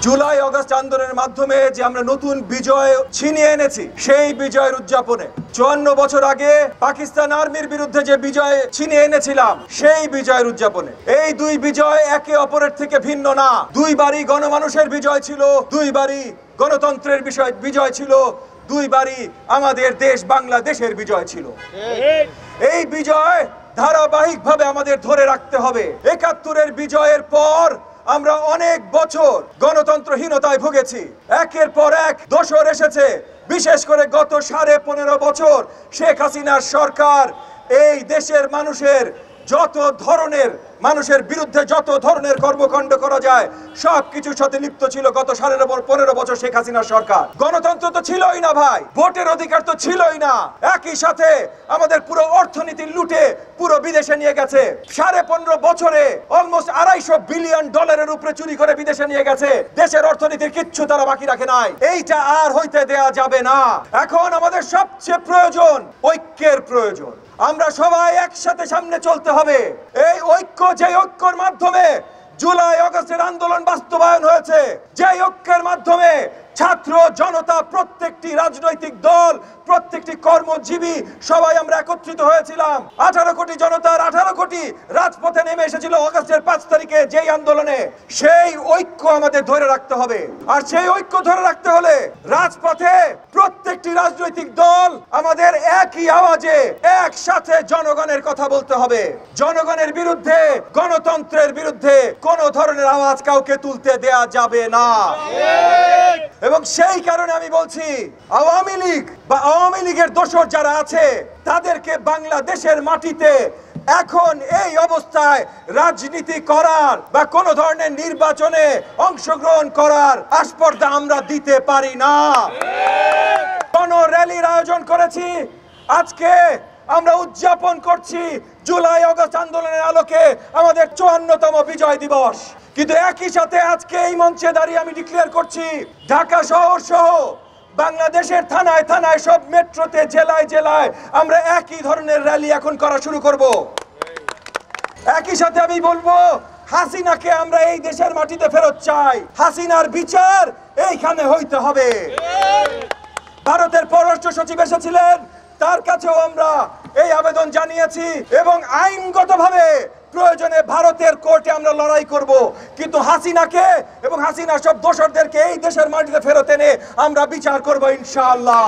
July August আন্দোলনের মাধ্যমে যে আমরা নতুন বিজয় ছিনিয়ে এনেছি, সেই বিজয়ের উদযাপনে 54 বছর আগে পাকিস্তান আর্মির বিরুদ্ধে যে বিজয় ছিনিয়ে এনেছিলাম, সেই বিজয়ের উদযাপনে এই দুই বিজয় একে অপরের থেকে ভিন্ন না। দুইবারই গণমানুষের বিজয় ছিল, দুইবারই গণতন্ত্রের বিজয় ছিল, দুইবারই আমাদের দেশ বাংলাদেশের বিজয় ছিল। এই বিজয় ধারাবাহিকভাবে আমাদের ধরে রাখতে হবে। 71-এর বিজয়ের পর আমরা অনেক বছর গণতন্ত্রহীনতায় ভুগেছি। একের পর এক দোসর এসেছে। বিশেষ করে গত 15.5 বছর শেখ হাসিনার সরকার এই দেশের মানুষের বিরুদ্ধে যত ধরনের কর্মকাণ্ড করা যায় সবকিছুর সাথে লিপ্ত ছিল গত 15.5 বছর শেখ হাসিনার সরকার। গণতন্ত্র তো ছিলই না ভাই, ভোটের অধিকার তো ছিলই না। একই সাথে আমাদের পুরো অর্থনীতি লুটে পুরো বিদেশে নিয়ে গেছে। 15.5 বছরে অলমোস্ট $250 বিলিয়ন উপরে চুরি করে বিদেশে নিয়ে গেছে। দেশের অর্থনীতির কিচ্ছু তারা বাকি রাখে নাই। এইটা আর হইতে দেয়া যাবে না। এখন আমাদের সবচেয়ে প্রয়োজন ঐক্যের প্রয়োজন। আমরা সবাই একসাথে সামনে চলতে হবে। এই ঐক্য, যে ঐক্যের মাধ্যমে জুলাই আগস্টের আন্দোলন বাস্তবায়ন হয়েছে, যে ঐক্যের মাধ্যমে ছাত্র জনতা, প্রত্যেকটি রাজনৈতিক দল, প্রত্যেকটি কর্মজীবী সবাই আমরা একত্রিত হয়েছিলাম। 18 কোটি জনতার 18 কোটি রাজপথে নেমে এসেছিল আগস্টের 5 তারিখে যেই আন্দোলনে। সেই ঐক্য আমাদের ধরে রাখতে হবে। আর সেই ঐক্য ধরে রাখতে হলে রাজপথে প্রত্যেকটি রাজনৈতিক দল আমাদের একই আওয়াজে একসাথে জনগণের কথা বলতে হবে। জনগণের বিরুদ্ধে, গণতন্ত্রের বিরুদ্ধে কোনো ধরনের আওয়াজ কাউকে তুলতে দেয়া যাবে না। এবং সেই কারণে আমি বলছি, আওয়ামী লীগ বা আওয়ামী লীগের দোসর যারা আছে তাদেরকে বাংলাদেশের মাটিতে এখন এই অবস্থায় রাজনীতি করার বা কোনো ধরনের নির্বাচনে অংশগ্রহণ করার আস্পর্ধা আমরা দিতে পারি না। কোন র্যালির আয়োজন করেছি, আজকে আমরা উদযাপন করছি জুলাই আগস্ট আন্দোলনের আলোকে আমাদের 54তম বিজয় দিবস। কিন্তু একই সাথে আজকে এই মঞ্চে দাঁড়িয়ে আমি ডিক্লেয়ার করছি, ঢাকা শহর সহ বাংলাদেশের থানায় থানায়, সব মেট্রোতে, জেলায় জেলায় আমরা একই ধরনের র্যালি এখন করা শুরু করব। একই সাথে আমি বলবো, হাসিনাকে আমরা এই দেশের মাটিতে ফেরত চাই। হাসিনার বিচার এইখানে হইতে হবে। ভারতের পররাষ্ট্র সচিব এসেছিলেন, তার কাছেও আমরা এই আবেদন জানিয়েছি এবং আইনগতভাবে প্রয়োজনে ভারতের কোর্টে আমরা লড়াই করব। কিন্তু হাসিনাকে এবং হাসিনার সব দোসরদেরকে এই দেশের মাটিতে ফেরত এনে আমরা বিচার করব ইনশাআল্লাহ।